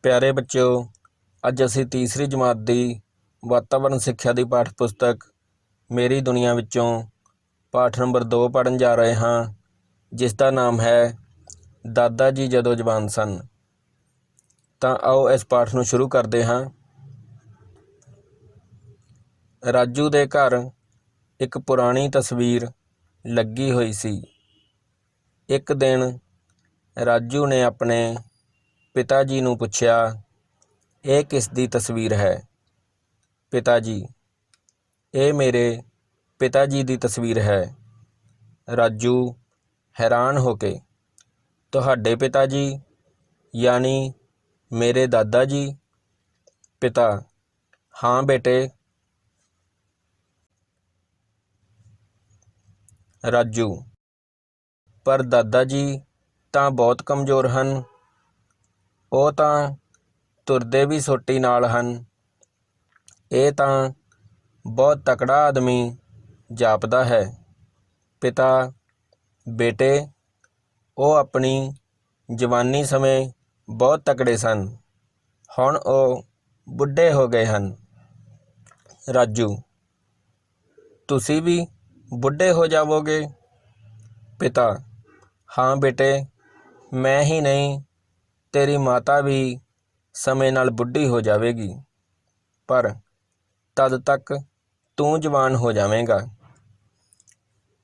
प्यारे बच्चों, अज असी तीसरी जमात की वातावरण सिक्ख्या की पाठ पुस्तक मेरी दुनिया विचों पाठ नंबर 2 पढ़न जा रहे हाँ, जिसका नाम है दादा जी जदों जवान सन। तो आओ इस पाठ नूं शुरू करते हाँ। राजू दे घर एक पुरानी तस्वीर लगी हुई सी। एक दिन राजू ने अपने पिता जी नूं पुछया, ये किसदी तस्वीर है? पिताजी, ये मेरे पिता जी की तस्वीर है। राजू हैरान होके, तुहाडे पिता जी यानी मेरे दादा जी? पिता, हाँ बेटे। राजू, पर दादा जी तां बहुत कमज़ोर हन, ਉਹ ਤਾਂ ਤੁਰਦੇ ਵੀ ਸੋਟੀ ਨਾਲ ਹਨ। ਇਹ ਤਾਂ ਬਹੁਤ ਤਕੜਾ ਆਦਮੀ ਜਾਪਦਾ ਹੈ। ਪਿਤਾ, ਬੇਟੇ ਉਹ ਆਪਣੀ ਜਵਾਨੀ ਸਮੇਂ ਬਹੁਤ ਤਕੜੇ ਸਨ, ਹੁਣ ਉਹ ਬੁੱਢੇ ਹੋ ਗਏ ਹਨ। ਰਾਜੂ, ਤੁਸੀਂ ਵੀ ਬੁੱਢੇ ਹੋ ਜਾਵੋਗੇ? ਪਿਤਾ, हाँ बेटे, मैं ही नहीं, तेरी माता भी समय नाल बुढ़ी हो जाएगी, पर तद तक तू जवान हो जाएगा।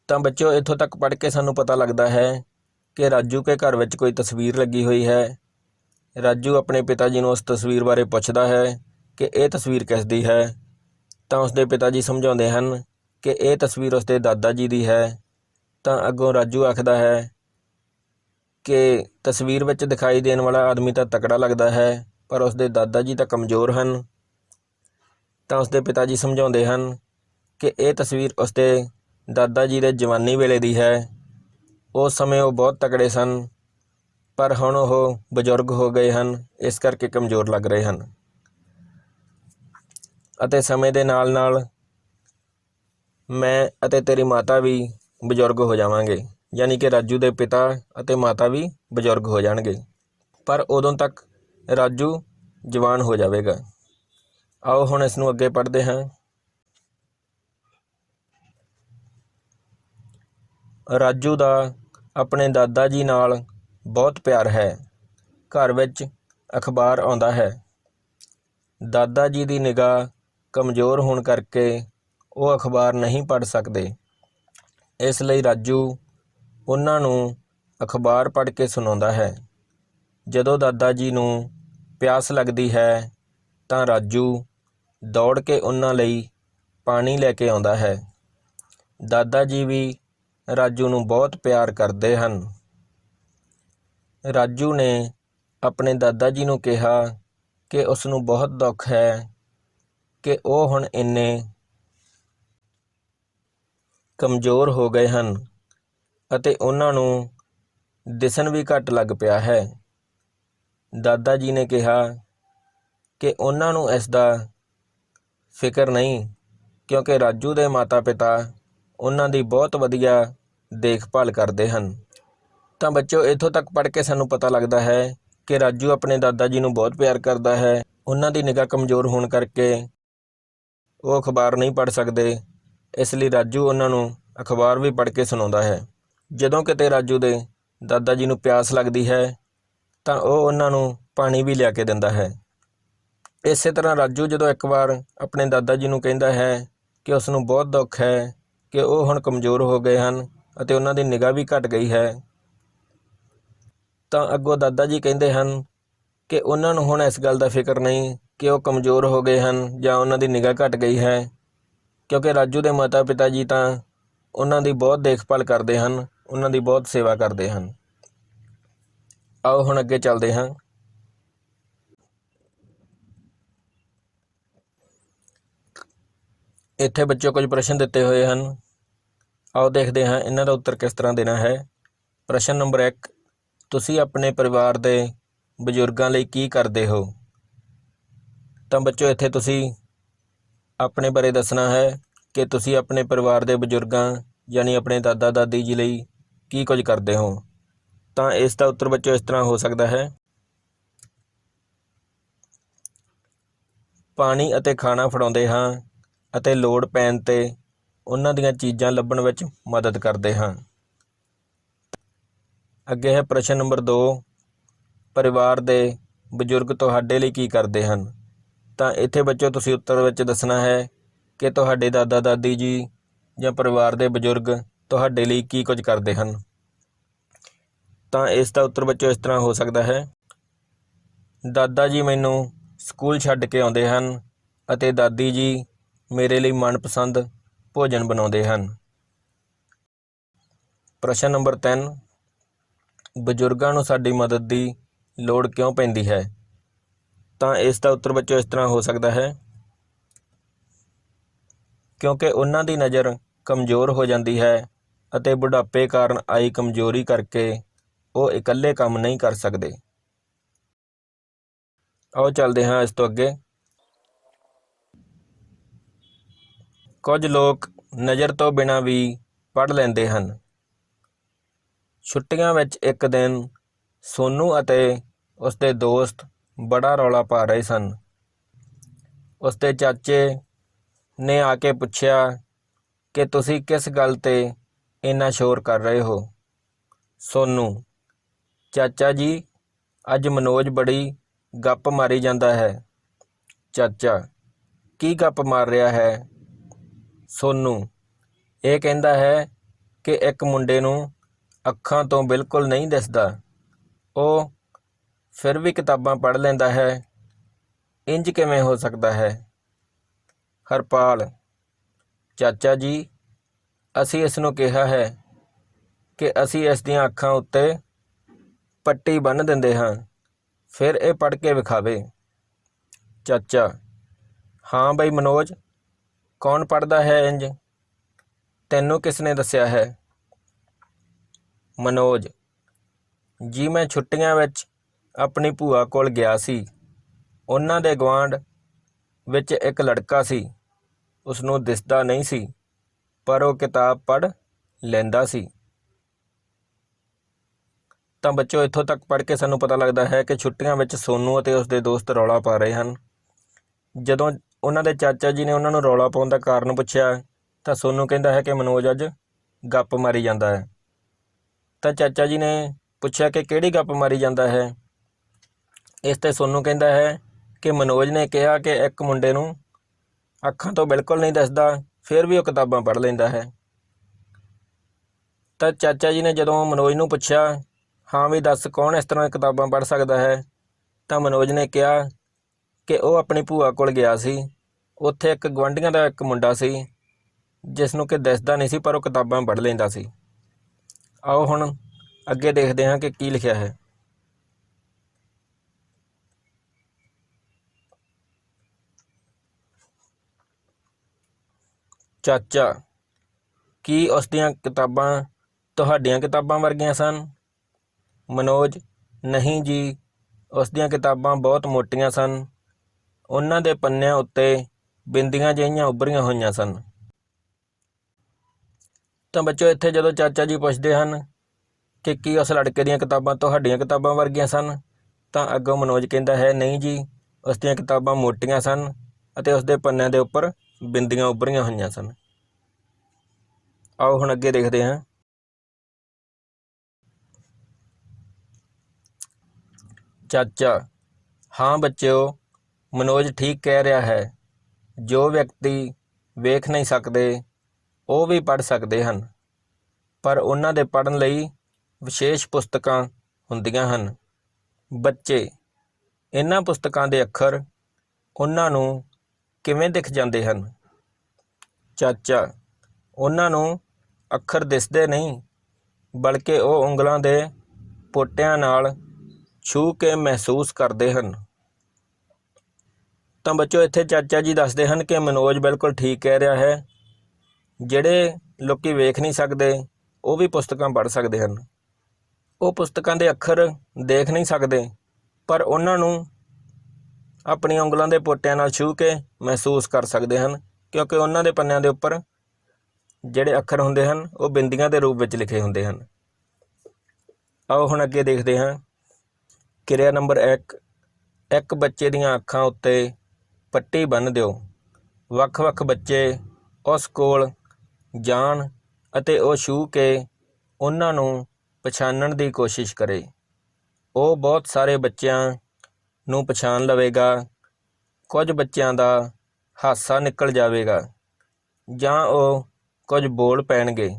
तो बच्चों, इत्थों तक पढ़ के सानू पता लगता है कि राजू के घर में कोई तस्वीर लगी हुई है। राजू अपने पिता जी नूं उस तस्वीर बारे पुछदा है कि यह तस्वीर किसदी है। तो उसके पिता जी समझाते हैं कि यह तस्वीर उसके दादा जी की है। तो अगों राजू आखदा है कि तस्वीर में दिखाई देने वाला आदमी तो तकड़ा लगता है, पर उसके दादा जी तो कमज़ोर हैं। तो उसके पिता जी समझाते हैं कि यह तस्वीर उसके दादा जी के जवानी वेले दी है। उस समय वो बहुत तकड़े सन, पर हुण वो बजुर्ग हो गए हैं, इस करके कमज़ोर लग रहे हैं। अते समय के नाल नाल मैं अते तेरी माता भी बजुर्ग हो जावांगे, यानी कि राजू के पिता अते माता भी बजुर्ग हो जाणगे, पर उदों तक राजू जवान हो जाएगा। आओ हुण इस नूं अगे पढ़ते हैं। राजू दा अपने दादा जी नाल बहुत प्यार है। घर विच अखबार आउंदा है। दादा जी की निगाह कमज़ोर होने करके वो अखबार नहीं पढ़ सकते, इसलिए राजू उन्हां नूं अखबार पढ़ के सुणाउंदा है। जदों दादा जी नूं प्यास लगदी है तां राजू दौड़ के उन्हां लई पानी लैके आउंदा है। दादा जी भी राजू नूं बहुत प्यार करते हैं। राजू ने अपने दादा जी नूं कहा कि उसनूं बहुत दुख है कि वो हुण इन्ने कमज़ोर हो गए हैं अते उन्हां नूं दिसन भी घट लग पिया है। दादा जी ने कहा कि उन्हां नूं इसदा फिक्र नहीं, क्योंकि राजू दे माता पिता उन्हां दी बहुत वधिया देखभाल करते हैं। तो बच्चों, इत्थों तक पढ़ के सानू पता लगता है कि राजू अपने दादा जी नूं बहुत प्यार करता है। उन्हां दी निगाह कमज़ोर होने करके वो अखबार नहीं पढ़ सकते, इसलिए राजू उन्हां नूं अखबार भी पढ़ के सुणाउंदा है। जदों किते राजू दे दादा जी नूं प्यास लगदी है तो वह उन्हां नूं पानी भी लिया के दिंदा है। इस तरह राजू जदों एक बार अपने दादा जी नूं कहिंदा है कि उसनूं बहुत दुख है कि वो हुण कमज़ोर हो गए हैं अते उन्हां दी निगाह भी घट गई है, तो अगों दादा जी कहिंदे हैं कि उन्हां नूं हुण इस गल का फिक्र नहीं कि वो कमज़ोर हो गए हैं जां उन्हां दी निगाह घट गई है, क्योंकि राजू के माता पिता जी तो उन्हां दी बहुत देखभाल करते हैं, उन्हां दी बहुत सेवा करते हैं। आओ हुण अगे चलते हैं। इत्थे बच्चों कुछ प्रश्न दिते हुए हैं, आओ देखते हैं इन्हां दा उत्तर किस तरह देना है। प्रश्न नंबर 1, तुसी अपने परिवार के बजुर्गों लई की करते हो? तो बच्चों, इत्थे तुसी अपने बारे दसना है कि तुसी अपने परिवार के बजुर्गों यानी अपने दादा दादी जी लई की कुछ करते हो। तो इसका उत्तर बच्चों इस तरह हो सकता है। ਪਾਣੀ ਅਤੇ ਖਾਣਾ ਫੜਾਉਂਦੇ ਹਾਂ ਅਤੇ ਲੋੜ ਪੈਣ 'ਤੇ ਉਹਨਾਂ ਦੀਆਂ ਚੀਜ਼ਾਂ ਲੱਭਣ ਵਿੱਚ ਮਦਦ ਕਰਦੇ ਹਾਂ। ਅੱਗੇ ਹੈ ਪ੍ਰਸ਼ਨ ਨੰਬਰ 2, ਪਰਿਵਾਰ ਦੇ ਬਜ਼ੁਰਗ ਤੁਹਾਡੇ ਲਈ ਕੀ ਕਰਦੇ ਹਨ? ਤਾਂ ਇੱਥੇ ਬੱਚਿਓ ਤੁਸੀਂ ਉੱਤਰ ਵਿੱਚ ਦੱਸਣਾ ਹੈ ਕਿ ਤੁਹਾਡੇ ਦਾਦਾ ਦਾਦੀ ਜੀ ਜਾਂ ਪਰਿਵਾਰ ਦੇ ਬਜ਼ੁਰਗ ਤੁਹਾਡੇ ਲਈ ਕੀ ਕੁਝ ਕਰਦੇ ਹਨ। ਤਾਂ ਇਸ ਦਾ ਉੱਤਰ ਬੱਚਿਓ ਇਸ ਤਰ੍ਹਾਂ ਹੋ ਸਕਦਾ ਹੈ, ਦਾਦਾ ਜੀ ਮੈਨੂੰ ਸਕੂਲ ਛੱਡ ਕੇ ਆਉਂਦੇ ਹਨ ਅਤੇ ਦਾਦੀ ਜੀ ਮੇਰੇ ਲਈ ਮਨਪਸੰਦ ਭੋਜਨ ਬਣਾਉਂਦੇ ਹਨ। ਪ੍ਰਸ਼ਨ ਨੰਬਰ 3, ਬਜ਼ੁਰਗਾਂ ਨੂੰ ਸਾਡੀ ਮਦਦ ਦੀ ਲੋੜ ਕਿਉਂ ਪੈਂਦੀ ਹੈ? ਤਾਂ ਇਸ ਦਾ ਉੱਤਰ ਬੱਚਿਓ ਇਸ ਤਰ੍ਹਾਂ ਹੋ ਸਕਦਾ ਹੈ, ਕਿਉਂਕਿ ਉਹਨਾਂ ਦੀ ਨਜ਼ਰ ਕਮਜ਼ੋਰ ਹੋ ਜਾਂਦੀ ਹੈ ਅਤੇ ਬੁਢਾਪੇ ਕਾਰਨ ਆਈ ਕਮਜ਼ੋਰੀ ਕਰਕੇ ਉਹ ਇਕੱਲੇ ਕੰਮ ਨਹੀਂ ਕਰ ਸਕਦੇ। ਆਓ ਚੱਲਦੇ ਹਾਂ ਇਸ ਤੋਂ ਅੱਗੇ। ਕੁਝ ਲੋਕ ਨਜ਼ਰ ਤੋਂ ਬਿਨਾਂ ਵੀ ਪੜ੍ਹ ਲੈਂਦੇ ਹਨ। ਛੁੱਟੀਆਂ ਵਿੱਚ ਇੱਕ ਦਿਨ ਸੋਨੂ ਅਤੇ ਉਸਦੇ ਦੋਸਤ ਬੜਾ ਰੌਲਾ ਪਾ ਰਹੇ ਸਨ। ਉਸਦੇ ਚਾਚੇ ਨੇ ਆ ਕੇ ਪੁੱਛਿਆ ਕਿ ਤੁਸੀਂ ਕਿਸ ਗੱਲ 'ਤੇ ਇੰਨਾ ਸ਼ੋਰ ਕਰ ਰਹੇ ਹੋ? ਸੋਨੂ, ਚਾਚਾ ਜੀ, ਅੱਜ ਮਨੋਜ ਬੜੀ ਗੱਪ ਮਾਰੀ ਜਾਂਦਾ ਹੈ। ਚਾਚਾ, ਕੀ ਗੱਪ ਮਾਰ ਰਿਹਾ ਹੈ? ਸੋਨੂ, ਇਹ ਕਹਿੰਦਾ ਹੈ ਕਿ ਇੱਕ ਮੁੰਡੇ ਨੂੰ ਅੱਖਾਂ ਤੋਂ ਬਿਲਕੁਲ ਨਹੀਂ ਦਿਸਦਾ, ਉਹ ਫਿਰ ਵੀ ਕਿਤਾਬਾਂ ਪੜ੍ਹ ਲੈਂਦਾ ਹੈ। ਇੰਜ ਕਿਵੇਂ ਹੋ ਸਕਦਾ ਹੈ? ਹਰਪਾਲ, ਚਾਚਾ ਜੀ, ਅਸੀਂ ਇਸ ਨੂੰ ਕਿਹਾ ਹੈ ਕਿ ਅਸੀਂ ਇਸ ਦੀਆਂ ਅੱਖਾਂ ਉੱਤੇ ਪੱਟੀ ਬੰਨ੍ਹ ਦਿੰਦੇ ਹਾਂ, ਫਿਰ ਇਹ ਪੜ੍ਹ ਕੇ ਵਿਖਾਵੇ। ਚਾਚਾ, ਹਾਂ ਬਈ ਮਨੋਜ, ਕੌਣ ਪੜ੍ਹਦਾ ਹੈ ਇੰਜ? ਤੈਨੂੰ ਕਿਸ ਨੇ ਦੱਸਿਆ ਹੈ? ਮਨੋਜ, ਜੀ ਮੈਂ ਛੁੱਟੀਆਂ ਵਿੱਚ ਆਪਣੀ ਭੂਆ ਕੋਲ ਗਿਆ ਸੀ। ਉਹਨਾਂ ਦੇ ਗੁਆਂਢ ਵਿੱਚ ਇੱਕ ਲੜਕਾ ਸੀ। ਉਸਨੂੰ ਦਿਸਦਾ ਨਹੀਂ ਸੀ, ਪਰ ਉਹ ਕਿਤਾਬ ਪੜ੍ਹ ਲੈਂਦਾ ਸੀ। ਤਾਂ ਬੱਚਿਓ ਇੱਥੋਂ ਤੱਕ ਪੜ੍ਹ ਕੇ ਸਾਨੂੰ ਪਤਾ ਲੱਗਦਾ ਹੈ ਕਿ ਛੁੱਟੀਆਂ ਵਿੱਚ ਸੋਨੂ ਅਤੇ ਉਸਦੇ ਦੋਸਤ ਰੌਲਾ ਪਾ ਰਹੇ ਹਨ। ਜਦੋਂ ਉਹਨਾਂ ਦੇ ਚਾਚਾ ਜੀ ਨੇ ਉਹਨਾਂ ਨੂੰ ਰੌਲਾ ਪਾਉਣ ਦਾ ਕਾਰਨ ਪੁੱਛਿਆ ਤਾਂ ਸੋਨੂ ਕਹਿੰਦਾ ਹੈ ਕਿ ਮਨੋਜ ਅੱਜ ਗੱਪ ਮਾਰੀ ਜਾਂਦਾ ਹੈ। ਤਾਂ ਚਾਚਾ ਜੀ ਨੇ ਪੁੱਛਿਆ ਕਿ ਕਿਹੜੀ ਗੱਪ ਮਾਰੀ ਜਾਂਦਾ ਹੈ? ਇਸ 'ਤੇ ਸੋਨੂ ਕਹਿੰਦਾ ਹੈ ਕਿ ਮਨੋਜ ਨੇ ਕਿਹਾ ਕਿ ਇੱਕ ਮੁੰਡੇ ਨੂੰ ਅੱਖਾਂ ਤੋਂ ਬਿਲਕੁਲ ਨਹੀਂ ਦਿਸਦਾ, ਫਿਰ ਵੀ ਉਹ ਕਿਤਾਬਾਂ ਪੜ੍ਹ ਲੈਂਦਾ ਹੈ। ਤਾਂ ਚਾਚਾ ਜੀ ਨੇ ਜਦੋਂ ਮਨੋਜ ਨੂੰ ਪੁੱਛਿਆ, ਹਾਂ ਵੀ ਦੱਸ ਕੌਣ ਇਸ ਤਰ੍ਹਾਂ ਕਿਤਾਬਾਂ ਪੜ੍ਹ ਸਕਦਾ ਹੈ? ਤਾਂ ਮਨੋਜ ਨੇ ਕਿਹਾ ਕਿ ਉਹ ਆਪਣੀ ਭੂਆ ਕੋਲ ਗਿਆ ਸੀ। ਉੱਥੇ ਇੱਕ ਗੁਆਂਢੀਆਂ ਦਾ ਇੱਕ ਮੁੰਡਾ ਸੀ ਜਿਸ ਨੂੰ ਕਿ ਦਿਸਦਾ ਨਹੀਂ ਸੀ, ਪਰ ਉਹ ਕਿਤਾਬਾਂ ਪੜ੍ਹ ਲੈਂਦਾ ਸੀ। ਆਓ ਹੁਣ ਅੱਗੇ ਦੇਖਦੇ ਹਾਂ ਕਿ ਕੀ ਲਿਖਿਆ ਹੈ। ਚਾਚਾ, ਕੀ ਉਸ ਦੀਆਂ ਕਿਤਾਬਾਂ ਤੁਹਾਡੀਆਂ ਕਿਤਾਬਾਂ ਵਰਗੀਆਂ ਸਨ? ਮਨੋਜ, ਨਹੀਂ ਜੀ, ਉਸ ਦੀਆਂ ਕਿਤਾਬਾਂ ਬਹੁਤ ਮੋਟੀਆਂ ਸਨ। ਉਹਨਾਂ ਦੇ ਪੰਨਿਆਂ ਉੱਤੇ ਬਿੰਦੀਆਂ ਜਿਹੀਆਂ ਉੱਭਰੀਆਂ ਹੋਈਆਂ ਸਨ। ਤਾਂ ਬੱਚੋ ਇੱਥੇ ਜਦੋਂ ਚਾਚਾ ਜੀ ਪੁੱਛਦੇ ਹਨ ਕਿ ਕੀ ਉਸ ਲੜਕੇ ਦੀਆਂ ਕਿਤਾਬਾਂ ਤੁਹਾਡੀਆਂ ਕਿਤਾਬਾਂ ਵਰਗੀਆਂ ਸਨ, ਤਾਂ ਅੱਗੋਂ ਮਨੋਜ ਕਹਿੰਦਾ ਹੈ, ਨਹੀਂ ਜੀ, ਉਸ ਦੀਆਂ ਕਿਤਾਬਾਂ ਮੋਟੀਆਂ ਸਨ ਅਤੇ ਉਸਦੇ ਪੰਨਿਆਂ ਦੇ ਉੱਪਰ ਬਿੰਦੀਆਂ ਉੱਭਰੀਆਂ ਹੋਈਆਂ ਸਨ। ਆਓ ਹੁਣ ਅੱਗੇ ਦੇਖਦੇ ਹਾਂ। ਚਾਚਾ, ਹਾਂ ਬੱਚਿਓ, ਮਨੋਜ ਠੀਕ ਕਹਿ ਰਿਹਾ ਹੈ। ਜੋ ਵਿਅਕਤੀ ਵੇਖ ਨਹੀਂ ਸਕਦੇ ਉਹ ਵੀ ਪੜ੍ਹ ਸਕਦੇ ਹਨ, ਪਰ ਉਹਨਾਂ ਦੇ ਪੜ੍ਹਨ ਲਈ ਵਿਸ਼ੇਸ਼ ਪੁਸਤਕਾਂ ਹੁੰਦੀਆਂ ਹਨ। ਬੱਚੇ, ਇਹਨਾਂ ਪੁਸਤਕਾਂ ਦੇ ਅੱਖਰ ਉਹਨਾਂ ਨੂੰ ਕਿਵੇਂ ਦਿਖ ਜਾਂਦੇ ਹਨ? ਚਾਚਾ, ਉਹਨਾਂ ਨੂੰ ਅੱਖਰ ਦਿਸਦੇ ਨਹੀਂ, ਬਲਕਿ ਉਹ ਉਂਗਲਾਂ ਦੇ ਪੋਟਿਆਂ ਨਾਲ ਛੂਹ ਕੇ ਮਹਿਸੂਸ ਕਰਦੇ ਹਨ। ਤਾਂ ਬੱਚੋ ਇੱਥੇ ਚਾਚਾ ਜੀ ਦੱਸਦੇ ਹਨ ਕਿ ਮਨੋਜ ਬਿਲਕੁਲ ਠੀਕ ਕਹਿ ਰਿਹਾ ਹੈ। ਜਿਹੜੇ ਲੋਕੀ ਵੇਖ ਨਹੀਂ ਸਕਦੇ ਉਹ ਵੀ ਪੁਸਤਕਾਂ ਪੜ੍ਹ ਸਕਦੇ ਹਨ। ਉਹ ਪੁਸਤਕਾਂ ਦੇ ਅੱਖਰ ਦੇਖ ਨਹੀਂ ਸਕਦੇ, ਪਰ ਉਹਨਾਂ ਨੂੰ ਆਪਣੀਆਂ ਉਂਗਲਾਂ ਦੇ ਪੋਟਿਆਂ ਨਾਲ ਛੂਹ ਕੇ ਮਹਿਸੂਸ ਕਰ ਸਕਦੇ ਹਨ, ਕਿਉਂਕਿ ਉਹਨਾਂ ਦੇ ਪੰਨਿਆਂ ਦੇ ਉੱਪਰ ਜਿਹੜੇ ਅੱਖਰ ਹੁੰਦੇ ਹਨ ਉਹ ਬਿੰਦੀਆਂ ਦੇ ਰੂਪ ਵਿੱਚ ਲਿਖੇ ਹੁੰਦੇ ਹਨ। ਆਓ ਹੁਣ ਅੱਗੇ ਦੇਖਦੇ ਹਾਂ। ਕਿਰਿਆ ਨੰਬਰ 1, ਇੱਕ ਬੱਚੇ ਦੀਆਂ ਅੱਖਾਂ ਉੱਤੇ ਪੱਟੀ ਬੰਨ੍ਹ ਦਿਓ। ਵੱਖ-ਵੱਖ ਬੱਚੇ ਉਸ ਕੋਲ ਜਾਣ ਅਤੇ ਉਹ ਛੂਹ ਕੇ ਉਹਨਾਂ ਨੂੰ ਪਛਾਣਨ ਦੀ ਕੋਸ਼ਿਸ਼ ਕਰੇ। ਉਹ ਬਹੁਤ ਸਾਰੇ ਬੱਚਿਆਂ ਨੂੰ ਪਛਾਣ ਲਵੇਗਾ। ਕੁਝ ਬੱਚਿਆਂ ਦਾ ਹਾਸਾ ਨਿਕਲ ਜਾਵੇਗਾ ਜਾਂ ਉਹ ਕੁਝ ਬੋਲ ਪੈਣਗੇ।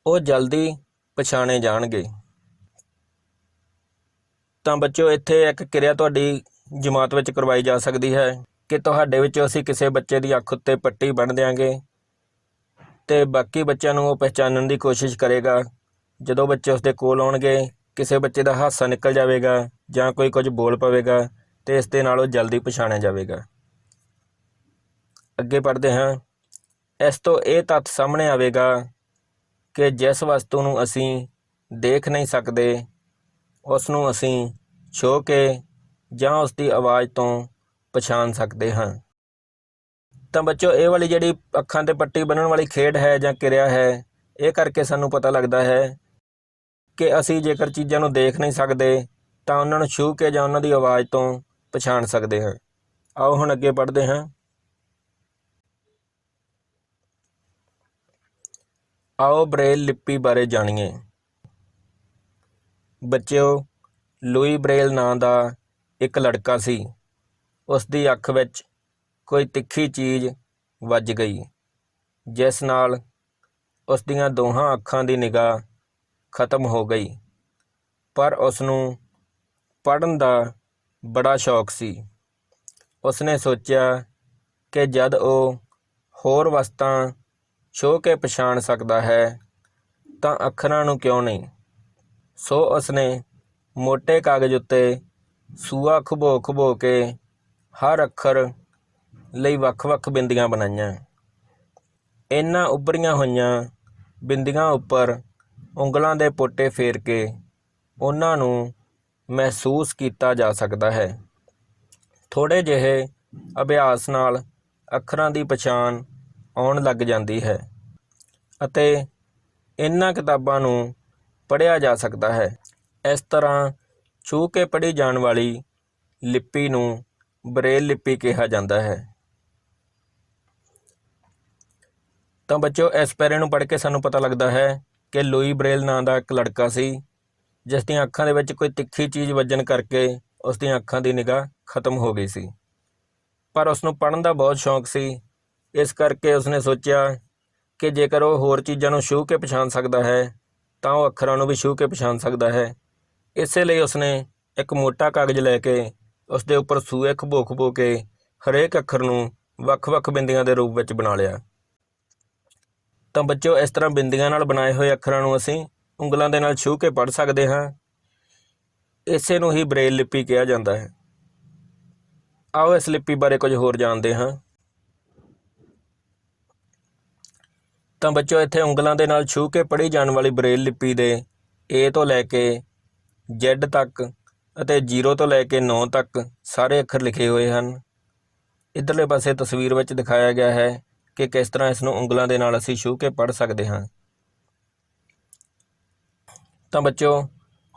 ਉਹ ਜਲਦੀ ਪਛਾਣੇ ਜਾਣਗੇ। ਤਾਂ ਬੱਚਿਓ, ਇੱਥੇ ਇੱਕ ਕਿਰਿਆ ਤੁਹਾਡੀ ਜਮਾਤ ਵਿੱਚ ਕਰਵਾਈ ਜਾ ਸਕਦੀ ਹੈ ਕਿ ਤੁਹਾਡੇ ਵਿੱਚੋਂ ਅਸੀਂ ਕਿਸੇ ਬੱਚੇ ਦੀ ਅੱਖ ਉੱਤੇ ਪੱਟੀ ਬੰਨ੍ਹ ਦਿਆਂਗੇ ਅਤੇ ਬਾਕੀ ਬੱਚਿਆਂ ਨੂੰ ਉਹ ਪਹਿਚਾਣਨ ਦੀ ਕੋਸ਼ਿਸ਼ ਕਰੇਗਾ। ਜਦੋਂ ਬੱਚੇ ਉਸਦੇ ਕੋਲ ਆਉਣਗੇ, ਕਿਸੇ ਬੱਚੇ ਦਾ ਹਾਸਾ ਨਿਕਲ ਜਾਵੇਗਾ ਜਾਂ ਕੋਈ ਕੁਝ ਬੋਲ ਪਵੇਗਾ ਅਤੇ ਇਸ ਦੇ ਨਾਲ ਉਹ ਜਲਦੀ ਪਛਾਣਿਆ ਜਾਵੇਗਾ। ਅੱਗੇ ਪੜ੍ਹਦੇ ਹਾਂ। ਇਸ ਤੋਂ ਇਹ ਤੱਥ ਸਾਹਮਣੇ ਆਵੇਗਾ ਕਿ ਜਿਸ ਵਸਤੂ ਨੂੰ ਅਸੀਂ ਦੇਖ ਨਹੀਂ ਸਕਦੇ, ਉਸ ਨੂੰ ਅਸੀਂ ਛੂਹ ਕੇ ਜਾਂ ਉਸ ਦੀ ਆਵਾਜ਼ ਤੋਂ ਪਛਾਣ ਸਕਦੇ ਹਾਂ। ਤਾਂ ਬੱਚਿਓ, ਇਹ ਵਾਲੀ ਜਿਹੜੀ ਅੱਖਾਂ 'ਤੇ ਪੱਟੀ ਬੰਨ੍ਹਣ ਵਾਲੀ ਖੇਡ ਹੈ ਜਾਂ ਕਿਰਿਆ ਹੈ, ਇਹ ਕਰਕੇ ਸਾਨੂੰ ਪਤਾ ਲੱਗਦਾ ਹੈ ਕਿ ਅਸੀਂ ਜੇਕਰ ਚੀਜ਼ਾਂ ਨੂੰ ਦੇਖ ਨਹੀਂ ਸਕਦੇ ਤਾਂ ਉਹਨਾਂ ਨੂੰ ਛੂਹ ਕੇ ਜਾਂ ਉਹਨਾਂ ਦੀ ਆਵਾਜ਼ ਤੋਂ ਪਛਾਣ ਸਕਦੇ ਹਾਂ। ਆਓ ਹੁਣ ਅੱਗੇ ਪੜ੍ਹਦੇ ਹਾਂ। ਆਓ ਬ੍ਰੇਲ ਲਿਪੀ ਬਾਰੇ ਜਾਣੀਏ। ਬੱਚਿਓ, ਲੂਈ ਬ੍ਰੇਲ ਨਾਂ ਦਾ ਇੱਕ ਲੜਕਾ ਸੀ। ਉਸ ਦੀ ਅੱਖ ਵਿੱਚ ਕੋਈ ਤਿੱਖੀ ਚੀਜ਼ ਵੱਜ ਗਈ, ਜਿਸ ਨਾਲ ਉਸ ਦੀਆਂ ਦੋਹਾਂ ਅੱਖਾਂ ਦੀ ਨਿਗਾਹ ਖਤਮ ਹੋ ਗਈ। ਪਰ ਉਸ ਨੂੰ ਪੜ੍ਹਨ ਦਾ ਬੜਾ ਸ਼ੌਕ ਸੀ। ਉਸਨੇ ਸੋਚਿਆ ਕਿ ਜਦ ਉਹ ਹੋਰ ਵਸਤਾਂ ਛੂਹ ਕੇ ਪਛਾਣ ਸਕਦਾ ਹੈ ਤਾਂ ਅੱਖਰਾਂ ਨੂੰ ਕਿਉਂ ਨਹੀਂ। ਸੋ ਉਸਨੇ ਮੋਟੇ ਕਾਗਜ਼ ਉੱਤੇ ਸੂਆ ਖੁਬੋ ਕੇ ਹਰ ਅੱਖਰ ਲਈ ਵੱਖ-ਵੱਖ ਬਿੰਦੀਆਂ ਬਣਾਈਆਂ। ਇਹਨਾਂ ਉੱਭਰੀਆਂ ਹੋਈਆਂ ਬਿੰਦੀਆਂ ਉੱਪਰ ਉਂਗਲਾਂ ਦੇ ਪੋਟੇ ਫੇਰ ਕੇ ਉਹਨਾਂ ਨੂੰ ਮਹਿਸੂਸ ਕੀਤਾ ਜਾ ਸਕਦਾ ਹੈ। ਥੋੜ੍ਹੇ ਜਿਹੇ ਅਭਿਆਸ ਨਾਲ ਅੱਖਰਾਂ ਦੀ ਪਛਾਣ ਆਉਣ ਲੱਗ ਜਾਂਦੀ ਹੈ ਅਤੇ ਇਹਨਾਂ ਕਿਤਾਬਾਂ ਨੂੰ ਪੜ੍ਹਿਆ ਜਾ ਸਕਦਾ ਹੈ। ਇਸ ਤਰ੍ਹਾਂ ਛੂਹ ਕੇ ਪੜ੍ਹੀ ਜਾਣ ਵਾਲੀ ਲਿਪੀ ਨੂੰ ਬ੍ਰੇਲ ਲਿਪੀ ਕਿਹਾ ਜਾਂਦਾ ਹੈ। ਤਾਂ ਬੱਚਿਓ, ਇਸ ਪੈਰੇ ਨੂੰ ਪੜ੍ਹ ਕੇ ਸਾਨੂੰ ਪਤਾ ਲੱਗਦਾ ਹੈ ਕਿ ਲੂਈ ਬ੍ਰੇਲ ਨਾਂ ਦਾ ਇੱਕ ਲੜਕਾ ਸੀ, ਜਿਸ ਦੀਆਂ ਅੱਖਾਂ ਦੇ ਵਿੱਚ ਕੋਈ ਤਿੱਖੀ ਚੀਜ਼ ਵੱਜਣ ਕਰਕੇ ਉਸ ਦੀਆਂ ਅੱਖਾਂ ਦੀ ਨਿਗਾਹ ਖਤਮ ਹੋ ਗਈ ਸੀ। ਪਰ ਉਸਨੂੰ ਪੜ੍ਹਨ ਦਾ ਬਹੁਤ ਸ਼ੌਂਕ ਸੀ। ਇਸ ਕਰਕੇ ਉਸਨੇ ਸੋਚਿਆ ਕਿ ਜੇਕਰ ਉਹ ਹੋਰ ਚੀਜ਼ਾਂ ਨੂੰ ਛੂਹ ਕੇ ਪਛਾਣ ਸਕਦਾ ਹੈ ਤਾਂ ਉਹ ਅੱਖਰਾਂ ਨੂੰ ਵੀ ਛੂਹ ਕੇ ਪਛਾਣ ਸਕਦਾ ਹੈ। ਇਸੇ ਲਈ ਉਸਨੇ ਇੱਕ ਮੋਟਾ ਕਾਗਜ਼ ਲੈ ਕੇ ਉਸਦੇ ਉੱਪਰ ਸੂਏ ਖੁਬੋ ਕੇ ਹਰੇਕ ਅੱਖਰ ਨੂੰ ਵੱਖ-ਵੱਖ ਬਿੰਦੀਆਂ ਦੇ ਰੂਪ ਵਿੱਚ ਬਣਾ ਲਿਆ। ਤਾਂ ਬੱਚਿਓ, ਇਸ ਤਰ੍ਹਾਂ ਬਿੰਦੀਆਂ ਨਾਲ ਬਣਾਏ ਹੋਏ ਅੱਖਰਾਂ ਨੂੰ ਅਸੀਂ ਉਂਗਲਾਂ ਦੇ ਨਾਲ ਛੂਹ ਕੇ ਪੜ੍ਹ ਸਕਦੇ ਹਾਂ। ਇਸੇ ਨੂੰ ਹੀ ਬ੍ਰੇਲ ਲਿਪੀ ਕਿਹਾ ਜਾਂਦਾ ਹੈ। ਆਓ ਇਸ ਲਿਪੀ ਬਾਰੇ ਕੁਝ ਹੋਰ ਜਾਣਦੇ ਹਾਂ। ਤਾਂ ਬੱਚਿਓ, ਇੱਥੇ ਉਂਗਲਾਂ ਦੇ ਨਾਲ ਛੂਹ ਕੇ ਪੜ੍ਹੀ ਜਾਣ ਵਾਲੀ ਬ੍ਰੇਲ ਲਿਪੀ ਦੇ A ਤੋਂ ਲੈ ਕੇ Z ਤੱਕ ਅਤੇ 0 ਤੋਂ ਲੈ ਕੇ 9 ਤੱਕ ਸਾਰੇ ਅੱਖਰ ਲਿਖੇ ਹੋਏ ਹਨ। ਇੱਧਰਲੇ ਪਾਸੇ ਤਸਵੀਰ ਵਿੱਚ ਦਿਖਾਇਆ ਗਿਆ ਹੈ ਕਿ ਕਿਸ ਤਰ੍ਹਾਂ ਇਸ ਨੂੰ ਉਂਗਲਾਂ ਦੇ ਨਾਲ ਅਸੀਂ ਛੂਹ ਕੇ ਪੜ੍ਹ ਸਕਦੇ ਹਾਂ। ਤਾਂ ਬੱਚਿਓ,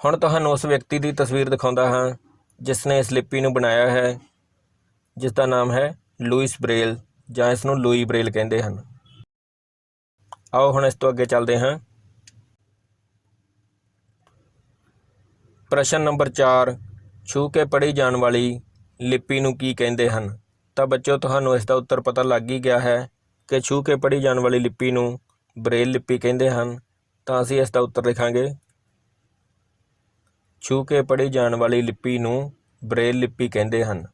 ਹੁਣ ਤੁਹਾਨੂੰ ਉਸ ਵਿਅਕਤੀ ਦੀ ਤਸਵੀਰ ਦਿਖਾਉਂਦਾ ਹਾਂ ਜਿਸ ਨੇ ਇਸ ਲਿਪੀ ਨੂੰ ਬਣਾਇਆ ਹੈ, ਜਿਸ ਦਾ ਨਾਮ ਹੈ ਲੂਈਸ ਬ੍ਰੇਲ ਜਾਂ ਇਸ ਨੂੰ ਲੂਈ ਬ੍ਰੇਲ ਕਹਿੰਦੇ ਹਨ। ਆਓ ਹੁਣ ਇਸ ਤੋਂ ਅੱਗੇ ਚੱਲਦੇ ਹਾਂ। ਪ੍ਰਸ਼ਨ ਨੰਬਰ 4, ਛੂਹ ਕੇ ਪੜ੍ਹੀ ਜਾਣ ਵਾਲੀ ਲਿਪੀ ਨੂੰ ਕੀ ਕਹਿੰਦੇ ਹਨ? ਤਾਂ ਬੱਚਿਓ, ਤੁਹਾਨੂੰ ਇਸ ਦਾ ਉੱਤਰ ਪਤਾ ਲੱਗ ਹੀ ਗਿਆ ਹੈ ਕਿ ਛੂਹ ਕੇ ਪੜ੍ਹੀ ਜਾਣ ਵਾਲੀ ਲਿਪੀ ਨੂੰ ਬ੍ਰੇਲ ਲਿਪੀ ਕਹਿੰਦੇ ਹਨ। ਤਾਂ ਅਸੀਂ ਇਸ ਦਾ ਉੱਤਰ ਲਿਖਾਂਗੇ, ਛੂਹ ਕੇ ਪੜ੍ਹੀ ਜਾਣ ਵਾਲੀ ਲਿਪੀ ਨੂੰ ਬ੍ਰੇਲ ਲਿਪੀ ਕਹਿੰਦੇ ਹਨ।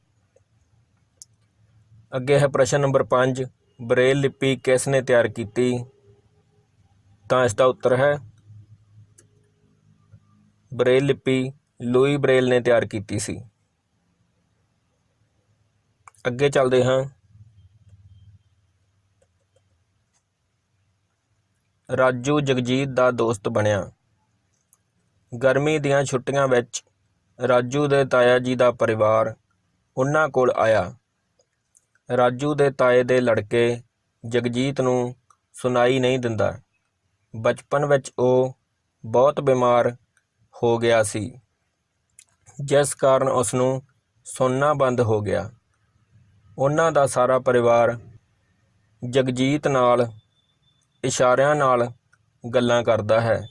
ਅੱਗੇ ਹੈ ਪ੍ਰਸ਼ਨ ਨੰਬਰ 5, ਬ੍ਰੇਲ ਲਿਪੀ ਕਿਸ ਨੇ ਤਿਆਰ ਕੀਤੀ? ਤਾਂ ਇਸ ਦਾ ਉੱਤਰ ਹੈ ਬ੍ਰੇਲ ਲਿਪੀ ਲੂਈ ਬ੍ਰੇਲ ਨੇ ਤਿਆਰ ਕੀਤੀ ਸੀ। ਅੱਗੇ ਚੱਲਦੇ ਹਾਂ। ਰਾਜੂ ਜਗਜੀਤ ਦਾ ਦੋਸਤ ਬਣਿਆ। ਗਰਮੀ ਦੀਆਂ ਛੁੱਟੀਆਂ ਵਿੱਚ ਰਾਜੂ ਦੇ ਤਾਇਆ ਜੀ ਦਾ ਪਰਿਵਾਰ ਉਹਨਾਂ ਕੋਲ ਆਇਆ। ਰਾਜੂ ਦੇ ਤਾਏ ਦੇ ਲੜਕੇ ਜਗਜੀਤ ਨੂੰ ਸੁਣਾਈ ਨਹੀਂ ਦਿੰਦਾ। ਬਚਪਨ ਵਿੱਚ ਉਹ ਬਹੁਤ ਬਿਮਾਰ ਹੋ ਗਿਆ ਸੀ, ਜਿਸ ਕਾਰਨ ਉਸਨੂੰ ਸੁਣਨਾ ਬੰਦ ਹੋ ਗਿਆ। ਉਹਨਾਂ ਦਾ ਸਾਰਾ ਪਰਿਵਾਰ ਜਗਜੀਤ ਨਾਲ ਇਸ਼ਾਰਿਆਂ ਨਾਲ ਗੱਲਾਂ ਕਰਦਾ ਹੈ।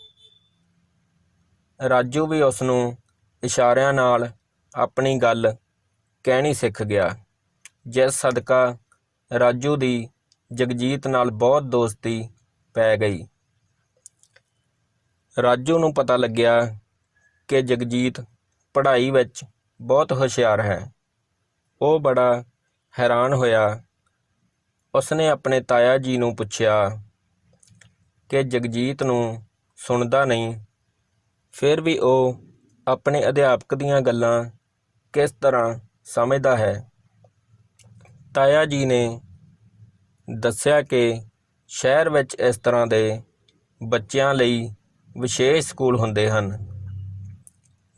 ਰਾਜੂ ਵੀ ਉਸ ਨੂੰ ਇਸ਼ਾਰਿਆਂ ਨਾਲ ਆਪਣੀ ਗੱਲ ਕਹਿਣੀ ਸਿੱਖ ਗਿਆ, ਜਿਸ ਸਦਕਾ ਰਾਜੂ ਦੀ ਜਗਜੀਤ ਨਾਲ ਬਹੁਤ ਦੋਸਤੀ ਪੈ ਗਈ। ਰਾਜੂ ਨੂੰ ਪਤਾ ਲੱਗਿਆ ਕਿ ਜਗਜੀਤ ਪੜ੍ਹਾਈ ਵਿੱਚ ਬਹੁਤ ਹੁਸ਼ਿਆਰ ਹੈ। ਉਹ ਬੜਾ ਹੈਰਾਨ ਹੋਇਆ। ਉਸਨੇ ਆਪਣੇ ਤਾਇਆ ਜੀ ਨੂੰ ਪੁੱਛਿਆ ਕਿ ਜਗਜੀਤ ਨੂੰ ਸੁਣਦਾ ਨਹੀਂ, ਫਿਰ ਵੀ ਉਹ ਆਪਣੇ ਅਧਿਆਪਕ ਦੀਆਂ ਗੱਲਾਂ ਕਿਸ ਤਰ੍ਹਾਂ ਸਮਝਦਾ ਹੈ। ਤਾਇਆ ਜੀ ਨੇ ਦੱਸਿਆ ਕਿ ਸ਼ਹਿਰ ਵਿੱਚ ਇਸ ਤਰ੍ਹਾਂ ਦੇ ਬੱਚਿਆਂ ਲਈ ਵਿਸ਼ੇਸ਼ ਸਕੂਲ ਹੁੰਦੇ ਹਨ,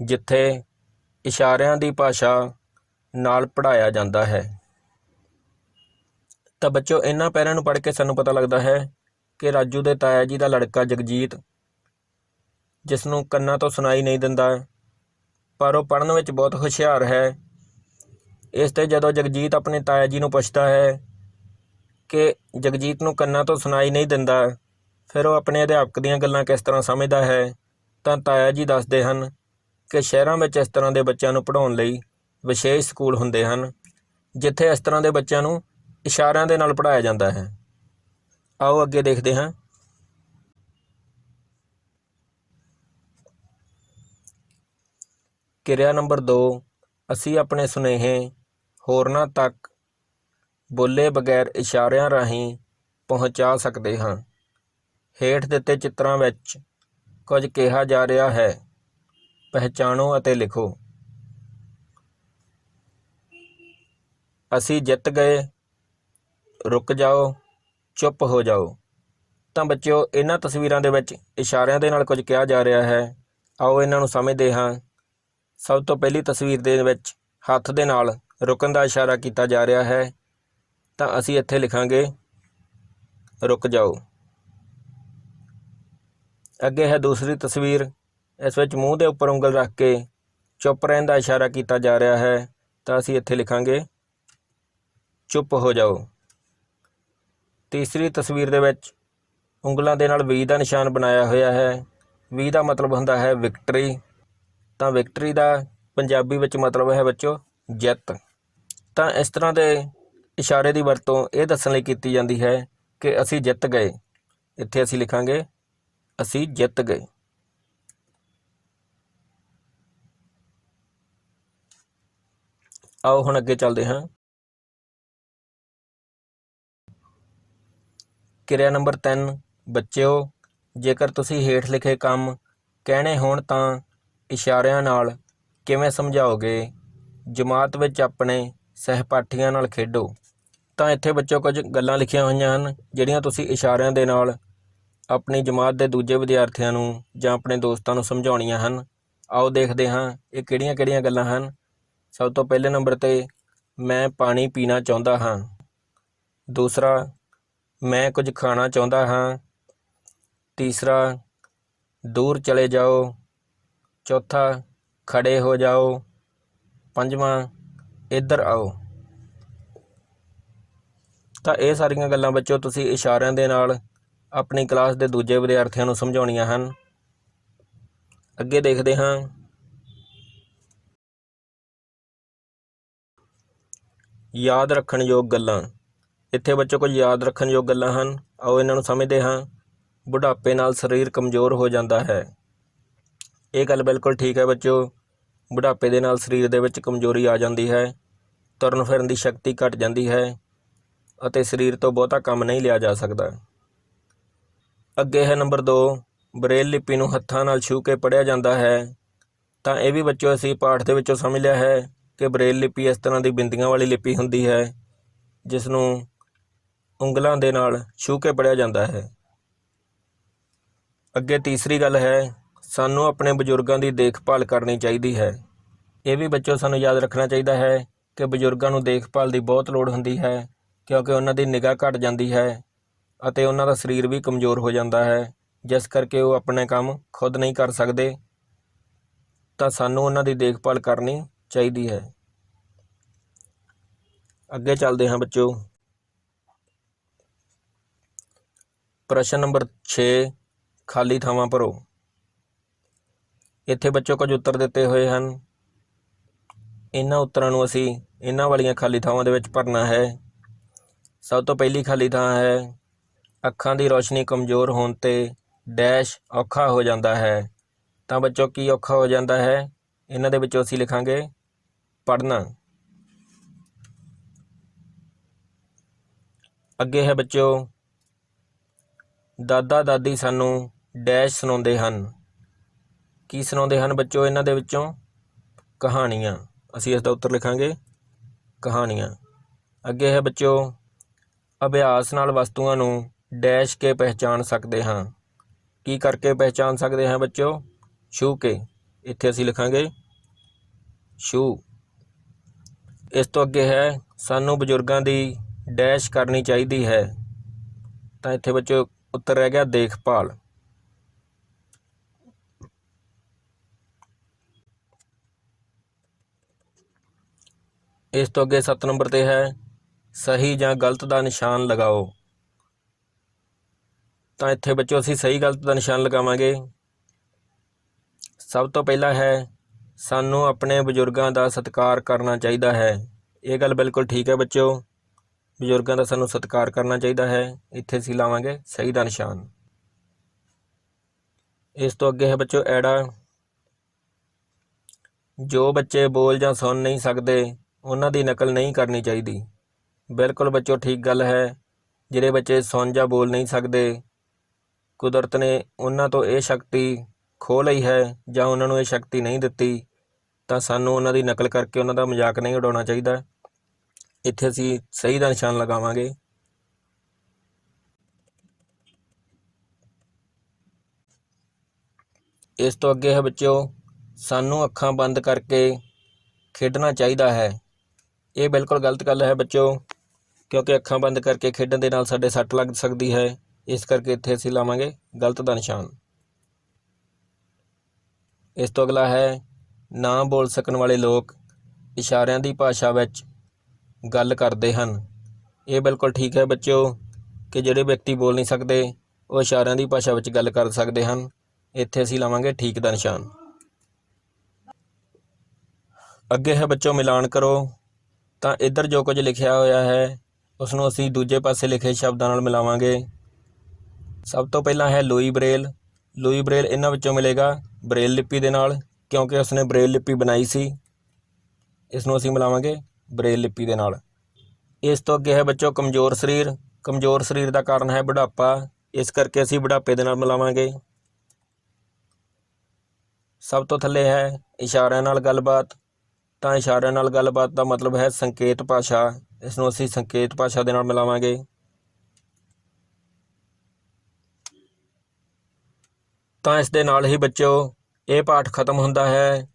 ਜਿੱਥੇ ਇਸ਼ਾਰਿਆਂ ਦੀ ਭਾਸ਼ਾ ਨਾਲ ਪੜ੍ਹਾਇਆ ਜਾਂਦਾ ਹੈ। ਤਾਂ ਬੱਚੋ, ਇਹਨਾਂ ਪੈਰਿਆਂ ਨੂੰ ਪੜ੍ਹ ਕੇ ਸਾਨੂੰ ਪਤਾ ਲੱਗਦਾ ਹੈ ਕਿ ਰਾਜੂ ਦੇ ਤਾਇਆ ਜੀ ਦਾ ਲੜਕਾ ਜਗਜੀਤ, ਜਿਸ ਨੂੰ ਕੰਨਾਂ ਤੋਂ ਸੁਣਾਈ ਨਹੀਂ ਦਿੰਦਾ, ਪਰ ਉਹ ਪੜ੍ਹਨ ਵਿੱਚ ਬਹੁਤ ਹੁਸ਼ਿਆਰ ਹੈ। ਇਸ 'ਤੇ ਜਦੋਂ ਜਗਜੀਤ ਆਪਣੇ ਤਾਇਆ ਜੀ ਨੂੰ ਪੁੱਛਦਾ ਹੈ ਕਿ ਜਗਜੀਤ ਨੂੰ ਕੰਨਾਂ ਤੋਂ ਸੁਣਾਈ ਨਹੀਂ ਦਿੰਦਾ, ਫਿਰ ਉਹ ਆਪਣੇ ਅਧਿਆਪਕ ਦੀਆਂ ਗੱਲਾਂ ਕਿਸ ਤਰ੍ਹਾਂ ਸਮਝਦਾ ਹੈ, ਤਾਂ ਤਾਇਆ ਜੀ ਦੱਸਦੇ ਹਨ ਕਿ ਸ਼ਹਿਰਾਂ ਵਿੱਚ ਇਸ ਤਰ੍ਹਾਂ ਦੇ ਬੱਚਿਆਂ ਨੂੰ ਪੜ੍ਹਾਉਣ ਲਈ ਵਿਸ਼ੇਸ਼ ਸਕੂਲ ਹੁੰਦੇ ਹਨ, ਜਿੱਥੇ ਇਸ ਤਰ੍ਹਾਂ ਦੇ ਬੱਚਿਆਂ ਨੂੰ ਇਸ਼ਾਰਿਆਂ ਦੇ ਨਾਲ ਪੜ੍ਹਾਇਆ ਜਾਂਦਾ ਹੈ। ਆਓ ਅੱਗੇ ਦੇਖਦੇ ਹਾਂ। ਕਿਰਿਆ ਨੰਬਰ 2, ਅਸੀਂ ਆਪਣੇ ਸੁਨੇਹੇ ਹੋਰਨਾਂ ਤੱਕ ਬੋਲੇ ਬਗੈਰ ਇਸ਼ਾਰਿਆਂ ਰਾਹੀਂ ਪਹੁੰਚਾ ਸਕਦੇ ਹਾਂ। ਹੇਠ ਦਿੱਤੇ ਚਿੱਤਰਾਂ ਵਿੱਚ ਕੁਝ ਕਿਹਾ ਜਾ ਰਿਹਾ ਹੈ, ਪਹਿਚਾਣੋ ਅਤੇ ਲਿਖੋ। ਅਸੀਂ ਜਿੱਤ ਗਏ, ਰੁਕ ਜਾਓ, ਚੁੱਪ ਹੋ ਜਾਓ। ਤਾਂ ਬੱਚਿਓ, ਇਹਨਾਂ ਤਸਵੀਰਾਂ ਦੇ ਵਿੱਚ ਇਸ਼ਾਰਿਆਂ ਦੇ ਨਾਲ ਕੁਝ ਕਿਹਾ ਜਾ ਰਿਹਾ ਹੈ। ਆਓ ਇਹਨਾਂ ਨੂੰ ਸਮਝਦੇ ਹਾਂ। ਸਭ ਤੋਂ ਪਹਿਲੀ ਤਸਵੀਰ ਦੇ ਵਿੱਚ ਹੱਥ ਦੇ ਨਾਲ ਰੁਕਣ ਦਾ ਇਸ਼ਾਰਾ ਕੀਤਾ ਜਾ ਰਿਹਾ ਹੈ, ਤਾਂ ਅਸੀਂ ਇੱਥੇ ਲਿਖਾਂਗੇ ਰੁਕ ਜਾਓ। ਅੱਗੇ ਹੈ ਦੂਸਰੀ ਤਸਵੀਰ, ਇਸ ਵਿੱਚ ਮੂੰਹ ਦੇ ਉੱਪਰ ਉਂਗਲ ਰੱਖ ਕੇ ਚੁੱਪ ਰਹਿਣ ਦਾ ਇਸ਼ਾਰਾ ਕੀਤਾ ਜਾ ਰਿਹਾ ਹੈ, ਤਾਂ ਅਸੀਂ ਇੱਥੇ ਲਿਖਾਂਗੇ ਚੁੱਪ ਹੋ ਜਾਓ। ਤੀਸਰੀ ਤਸਵੀਰ ਦੇ ਵਿੱਚ ਉਂਗਲਾਂ ਦੇ ਨਾਲ V ਦਾ ਨਿਸ਼ਾਨ ਬਣਾਇਆ ਹੋਇਆ ਹੈ। V ਦਾ ਮਤਲਬ ਹੁੰਦਾ ਹੈ ਵਿਕਟਰੀ, ਤਾਂ ਵਿਕਟਰੀ ਦਾ ਪੰਜਾਬੀ ਵਿੱਚ ਮਤਲਬ ਹੈ ਬੱਚੋ ਜਿੱਤ। ਤਾਂ ਇਸ ਤਰ੍ਹਾਂ ਦੇ ਇਸ਼ਾਰੇ ਦੀ ਵਰਤੋਂ ਇਹ ਦੱਸਣ ਲਈ ਕੀਤੀ ਜਾਂਦੀ ਹੈ ਕਿ ਅਸੀਂ ਜਿੱਤ ਗਏ। ਇੱਥੇ ਅਸੀਂ ਲਿਖਾਂਗੇ ਅਸੀਂ ਜਿੱਤ ਗਏ। ਆਓ ਹੁਣ ਅੱਗੇ ਚੱਲਦੇ ਹਾਂ। ਕਿਰਿਆ ਨੰਬਰ 3, ਬੱਚਿਓ, ਜੇਕਰ ਤੁਸੀਂ ਹੇਠ ਲਿਖੇ ਕੰਮ ਕਹਿਣੇ ਹੋਣ ਤਾਂ ਇਸ਼ਾਰਿਆਂ ਨਾਲ ਕਿਵੇਂ ਸਮਝਾਓਗੇ? ਜਮਾਤ ਵਿੱਚ ਆਪਣੇ ਸਹਿਪਾਠੀਆਂ ਨਾਲ ਖੇਡੋ। ਤਾਂ ਇੱਥੇ ਬੱਚੋ ਕੁਝ ਗੱਲਾਂ ਲਿਖੀਆਂ ਹੋਈਆਂ ਹਨ, ਜਿਹੜੀਆਂ ਤੁਸੀਂ ਇਸ਼ਾਰਿਆਂ ਦੇ ਨਾਲ ਆਪਣੀ ਜਮਾਤ ਦੇ ਦੂਜੇ ਵਿਦਿਆਰਥੀਆਂ ਨੂੰ ਜਾਂ ਆਪਣੇ ਦੋਸਤਾਂ ਨੂੰ ਸਮਝਾਉਣੀਆਂ ਹਨ। ਆਓ ਦੇਖਦੇ ਹਾਂ ਇਹ ਕਿਹੜੀਆਂ-ਕਿਹੜੀਆਂ ਗੱਲਾਂ ਹਨ। ਸਭ ਤੋਂ ਪਹਿਲੇ ਨੰਬਰ 'ਤੇ ਮੈਂ ਪਾਣੀ ਪੀਣਾ ਚਾਹੁੰਦਾ ਹਾਂ। ਦੂਸਰਾ, ਮੈਂ ਕੁਝ ਖਾਣਾ ਚਾਹੁੰਦਾ ਹਾਂ। ਤੀਸਰਾ, ਦੂਰ ਚਲੇ ਜਾਓ। ਚੌਥਾ, ਖੜੇ ਹੋ ਜਾਓ। ਪੰਜਵਾਂ, ਇੱਧਰ ਆਓ। ਤਾਂ ਇਹ ਸਾਰੀਆਂ ਗੱਲਾਂ ਬੱਚੋ ਤੁਸੀਂ ਇਸ਼ਾਰਿਆਂ ਦੇ ਨਾਲ ਆਪਣੀ ਕਲਾਸ ਦੇ ਦੂਜੇ ਵਿਦਿਆਰਥੀਆਂ ਨੂੰ ਸਮਝਾਉਣੀਆਂ ਹਨ। ਅੱਗੇ ਦੇਖਦੇ ਹਾਂ। ਯਾਦ ਰੱਖਣ ਯੋਗ ਗੱਲਾਂ। ਇੱਥੇ ਬੱਚੋ ਕੁਝ ਯਾਦ ਰੱਖਣ ਯੋਗ ਗੱਲਾਂ ਹਨ। ਆਓ ਇਹਨਾਂ ਨੂੰ ਸਮਝਦੇ ਹਾਂ। ਬੁਢਾਪੇ ਨਾਲ ਸਰੀਰ ਕਮਜ਼ੋਰ ਹੋ ਜਾਂਦਾ ਹੈ। ਇਹ ਗੱਲ ਬਿਲਕੁਲ ਠੀਕ ਹੈ ਬੱਚੋ। ਬੁਢਾਪੇ ਦੇ ਨਾਲ ਸਰੀਰ ਦੇ ਵਿੱਚ ਕਮਜ਼ੋਰੀ ਆ ਜਾਂਦੀ ਹੈ, ਤੁਰਨ ਫਿਰਨ ਦੀ ਸ਼ਕਤੀ ਘੱਟ ਜਾਂਦੀ ਹੈ ਅਤੇ ਸਰੀਰ ਤੋਂ ਬਹੁਤਾ ਕੰਮ ਨਹੀਂ ਲਿਆ ਜਾ ਸਕਦਾ। ਅੱਗੇ ਹੈ ਨੰਬਰ 2, ਬਰੇਲ ਲਿਪੀ ਨੂੰ ਹੱਥਾਂ ਨਾਲ ਛੂਹ ਕੇ ਪੜ੍ਹਿਆ ਜਾਂਦਾ ਹੈ। ਤਾਂ ਇਹ ਵੀ ਬੱਚੋ ਅਸੀਂ ਪਾਠ ਦੇ ਵਿੱਚੋਂ ਸਮਝ ਲਿਆ ਹੈ ਕਿ ਬਰੇਲ ਲਿਪੀ ਇਸ ਤਰ੍ਹਾਂ ਦੀ ਬਿੰਦੀਆਂ ਵਾਲੀ ਲਿਪੀ ਹੁੰਦੀ ਹੈ, ਜਿਸ ਨੂੰ ਉਂਗਲਾਂ ਦੇ ਨਾਲ ਛੂਹ ਕੇ ਪੜ੍ਹਿਆ ਜਾਂਦਾ ਹੈ। ਅੱਗੇ ਤੀਸਰੀ ਗੱਲ ਹੈ, ਸਾਨੂੰ ਆਪਣੇ ਬਜ਼ੁਰਗਾਂ ਦੀ ਦੇਖਭਾਲ ਕਰਨੀ ਚਾਹੀਦੀ ਹੈ। ਇਹ ਵੀ ਬੱਚੋ ਸਾਨੂੰ ਯਾਦ ਰੱਖਣਾ ਚਾਹੀਦਾ ਹੈ ਕਿ ਬਜ਼ੁਰਗਾਂ ਨੂੰ ਦੇਖਭਾਲ ਦੀ ਬਹੁਤ ਲੋੜ ਹੁੰਦੀ ਹੈ, ਕਿਉਂਕਿ ਉਹਨਾਂ ਦੀ ਨਿਗਾਹ ਘੱਟ ਜਾਂਦੀ ਹੈ ਅਤੇ ਉਹਨਾਂ ਦਾ ਸਰੀਰ ਵੀ ਕਮਜ਼ੋਰ ਹੋ ਜਾਂਦਾ ਹੈ, ਜਿਸ ਕਰਕੇ ਉਹ ਆਪਣੇ ਕੰਮ ਖੁਦ ਨਹੀਂ ਕਰ ਸਕਦੇ। ਤਾਂ ਸਾਨੂੰ ਉਹਨਾਂ ਦੀ ਦੇਖਭਾਲ ਕਰਨੀ ਚਾਹੀਦੀ ਹੈ। ਅੱਗੇ ਚੱਲਦੇ ਹਾਂ ਬੱਚਿਓ। ਪ੍ਰਸ਼ਨ ਨੰਬਰ 6, ਖਾਲੀ ਥਾਵਾਂ ਭਰੋ। ਇੱਥੇ ਬੱਚੋ ਕੁਝ ਉੱਤਰ ਦਿੱਤੇ ਹੋਏ ਹਨ। ਇਹਨਾਂ ਉੱਤਰਾਂ ਨੂੰ ਅਸੀਂ ਇਹਨਾਂ ਵਾਲੀਆਂ ਖਾਲੀ ਥਾਵਾਂ ਦੇ ਵਿੱਚ ਭਰਨਾ ਹੈ। ਸਭ ਤੋਂ ਪਹਿਲੀ ਖਾਲੀ ਥਾਂ ਹੈ, ਅੱਖਾਂ ਦੀ ਰੋਸ਼ਨੀ ਕਮਜ਼ੋਰ ਹੋਣ 'ਤੇ ਡੈਸ਼ ਔਖਾ ਹੋ ਜਾਂਦਾ ਹੈ। ਤਾਂ ਬੱਚੋ ਕੀ ਔਖਾ ਹੋ ਜਾਂਦਾ ਹੈ? ਇਹਨਾਂ ਦੇ ਵਿੱਚੋਂ ਅਸੀਂ ਲਿਖਾਂਗੇ ਪੜ੍ਹਨਾ। ਅੱਗੇ ਹੈ ਬੱਚਿਓ, ਦਾਦਾ ਦਾਦੀ ਸਾਨੂੰ ਡੈਸ਼ ਸੁਣਾਉਂਦੇ ਹਨ। ਕੀ ਸੁਣਾਉਂਦੇ ਹਨ ਬੱਚੋ? ਇਹਨਾਂ ਦੇ ਵਿੱਚੋਂ ਕਹਾਣੀਆਂ। ਅਸੀਂ ਇਸ ਦਾ ਉੱਤਰ ਲਿਖਾਂਗੇ ਕਹਾਣੀਆਂ। ਅੱਗੇ ਹੈ ਬੱਚਿਓ, ਅਭਿਆਸ ਨਾਲ ਵਸਤੂਆਂ ਨੂੰ ਡੈਸ਼ ਕੇ ਪਹਿਚਾਣ ਸਕਦੇ ਹਾਂ। ਕੀ ਕਰਕੇ ਪਹਿਚਾਣ ਸਕਦੇ ਹਾਂ ਬੱਚਿਓ? ਛੂਹ ਕੇ। ਇੱਥੇ ਅਸੀਂ ਲਿਖਾਂਗੇ ਛੂਹ। ਇਸ ਤੋਂ ਅੱਗੇ ਹੈ, ਸਾਨੂੰ ਬਜ਼ੁਰਗਾਂ ਦੀ ਡੈਸ਼ ਕਰਨੀ ਚਾਹੀਦੀ ਹੈ। ਤਾਂ ਇੱਥੇ ਬੱਚਿਓ ਉੱਤਰ ਰਹਿ ਗਿਆ ਦੇਖਭਾਲ। ਇਸ ਤੋਂ ਅੱਗੇ 7 ਨੰਬਰ 'ਤੇ ਹੈ, ਸਹੀ ਜਾਂ ਗਲਤ ਦਾ ਨਿਸ਼ਾਨ ਲਗਾਓ। ਤਾਂ ਇੱਥੇ ਬੱਚਿਓ ਅਸੀਂ ਸਹੀ ਗਲਤ ਦਾ ਨਿਸ਼ਾਨ ਲਗਾਵਾਂਗੇ। ਸਭ ਤੋਂ ਪਹਿਲਾ ਹੈ, ਸਾਨੂੰ ਆਪਣੇ ਬਜ਼ੁਰਗਾਂ ਦਾ ਸਤਿਕਾਰ ਕਰਨਾ ਚਾਹੀਦਾ ਹੈ। ਇਹ ਗੱਲ ਬਿਲਕੁਲ ਠੀਕ ਹੈ ਬੱਚਿਓ, ਬਜ਼ੁਰਗਾਂ ਦਾ ਸਾਨੂੰ ਸਤਿਕਾਰ ਕਰਨਾ ਚਾਹੀਦਾ ਹੈ। ਇੱਥੇ ਅਸੀਂ ਲਾਵਾਂਗੇ ਸਹੀ ਦਾ ਨਿਸ਼ਾਨ। ਇਸ ਤੋਂ ਅੱਗੇ ਹੈ ਬੱਚਿਓ ਐੜਾ, ਜੋ ਬੱਚੇ ਬੋਲ ਜਾਂ ਸੁਣ ਨਹੀਂ ਸਕਦੇ ਉਹਨਾਂ ਦੀ ਨਕਲ ਨਹੀਂ ਕਰਨੀ ਚਾਹੀਦੀ। ਬਿਲਕੁਲ ਬੱਚਿਓ ਠੀਕ ਗੱਲ ਹੈ। ਜਿਹੜੇ ਬੱਚੇ ਸੁਣ ਜਾਂ ਬੋਲ ਨਹੀਂ ਸਕਦੇ, ਕੁਦਰਤ ਨੇ ਉਹਨਾਂ ਤੋਂ ਇਹ ਸ਼ਕਤੀ ਖੋਹ ਲਈ ਹੈ ਜਾਂ ਉਹਨਾਂ ਨੂੰ ਇਹ ਸ਼ਕਤੀ ਨਹੀਂ ਦਿੱਤੀ, ਤਾਂ ਸਾਨੂੰ ਉਹਨਾਂ ਦੀ ਨਕਲ ਕਰਕੇ ਉਹਨਾਂ ਦਾ ਮਜ਼ਾਕ ਨਹੀਂ ਉਡਾਉਣਾ ਚਾਹੀਦਾ। ਇੱਥੇ ਅਸੀਂ ਸਹੀ ਦਾ ਨਿਸ਼ਾਨ ਲਗਾਵਾਂਗੇ। ਇਸ ਤੋਂ ਅੱਗੇ ਹੈ ਬੱਚਿਓ, ਸਾਨੂੰ ਅੱਖਾਂ ਬੰਦ ਕਰਕੇ ਖੇਡਣਾ ਚਾਹੀਦਾ ਹੈ। ਇਹ ਬਿਲਕੁਲ ਗਲਤ ਗੱਲ ਹੈ ਬੱਚਿਓ, ਕਿਉਂਕਿ ਅੱਖਾਂ ਬੰਦ ਕਰਕੇ ਖੇਡਣ ਦੇ ਨਾਲ ਸਾਡੇ ਸੱਟ ਲੱਗ ਸਕਦੀ ਹੈ। ਇਸ ਕਰਕੇ ਇੱਥੇ ਅਸੀਂ ਲਾਵਾਂਗੇ ਗਲਤ ਦਾ ਨਿਸ਼ਾਨ। ਇਸ ਤੋਂ ਅਗਲਾ ਹੈ, ਨਾ ਬੋਲ ਸਕਣ ਵਾਲੇ ਲੋਕ ਇਸ਼ਾਰਿਆਂ ਦੀ ਭਾਸ਼ਾ ਵਿੱਚ ਗੱਲ ਕਰਦੇ ਹਨ। ਇਹ ਬਿਲਕੁਲ ਠੀਕ ਹੈ ਬੱਚਿਓ ਕਿ ਜਿਹੜੇ ਵਿਅਕਤੀ ਬੋਲ ਨਹੀਂ ਸਕਦੇ ਉਹ ਇਸ਼ਾਰਿਆਂ ਦੀ ਭਾਸ਼ਾ ਵਿੱਚ ਗੱਲ ਕਰ ਸਕਦੇ ਹਨ। ਇੱਥੇ ਅਸੀਂ ਲਾਵਾਂਗੇ ਠੀਕ ਦਾ ਨਿਸ਼ਾਨ। ਅੱਗੇ ਹੈ ਬੱਚੋ ਮਿਲਾਨ ਕਰੋ। ਤਾਂ ਇੱਧਰ ਜੋ ਕੁਝ ਲਿਖਿਆ ਹੋਇਆ ਹੈ ਉਸ ਨੂੰ ਅਸੀਂ ਦੂਜੇ ਪਾਸੇ ਲਿਖੇ ਸ਼ਬਦਾਂ ਨਾਲ ਮਿਲਾਵਾਂਗੇ। ਸਭ ਤੋਂ ਪਹਿਲਾਂ ਹੈ ਲੂਈ ਬਰੇਲ। ਲੂਈ ਬਰੇਲ ਇਹਨਾਂ ਵਿੱਚੋਂ ਮਿਲੇਗਾ ਬਰੇਲ ਲਿਪੀ ਦੇ ਨਾਲ, ਕਿਉਂਕਿ ਉਸਨੇ ਬਰੇਲ ਲਿਪੀ ਬਣਾਈ ਸੀ। ਇਸ ਨੂੰ ਅਸੀਂ ਮਿਲਾਵਾਂਗੇ ਬਰੇਲ ਲਿਪੀ ਦੇ ਨਾਲ। ਇਸ ਤੋਂ ਅੱਗੇ ਹੈ ਬੱਚੋ ਕਮਜ਼ੋਰ ਸਰੀਰ। ਕਮਜ਼ੋਰ ਸਰੀਰ ਦਾ ਕਾਰਨ ਹੈ ਬੁਢਾਪਾ, ਇਸ ਕਰਕੇ ਅਸੀਂ ਬੁਢਾਪੇ ਦੇ ਨਾਲ ਮਿਲਾਵਾਂਗੇ। ਸਭ ਤੋਂ ਥੱਲੇ ਹੈ ਇਸ਼ਾਰਿਆਂ ਨਾਲ ਗੱਲਬਾਤ। ਤਾਂ ਇਸ਼ਾਰਿਆਂ ਨਾਲ ਗੱਲਬਾਤ ਦਾ ਮਤਲਬ ਹੈ ਸੰਕੇਤ ਭਾਸ਼ਾ, ਇਸ ਨੂੰ ਅਸੀਂ ਸੰਕੇਤ ਭਾਸ਼ਾ ਦੇ ਨਾਲ ਮਿਲਾਵਾਂਗੇ। ਤਾਂ ਇਸ ਦੇ ਨਾਲ ਹੀ ਬੱਚਿਓ ਇਹ ਪਾਠ ਖਤਮ ਹੁੰਦਾ ਹੈ।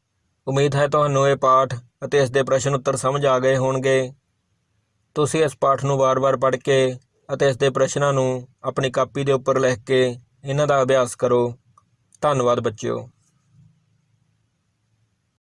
ਉਮੀਦ ਹੈ ਤੁਹਾਨੂੰ ਇਹ ਪਾਠ ਅਤੇ ਇਸ ਦੇ ਪ੍ਰਸ਼ਨ ਉੱਤਰ ਸਮਝ ਆ ਗਏ ਹੋਣਗੇ। ਤੁਸੀਂ ਇਸ ਪਾਠ ਨੂੰ ਵਾਰ-ਵਾਰ ਪੜ੍ਹ ਕੇ ਅਤੇ ਇਸ ਦੇ ਪ੍ਰਸ਼ਨਾਂ ਨੂੰ ਆਪਣੀ ਕਾਪੀ ਦੇ ਉੱਪਰ ਲਿਖ ਕੇ ਇਹਨਾਂ ਦਾ ਅਭਿਆਸ ਕਰੋ। ਧੰਨਵਾਦ ਬੱਚਿਓ।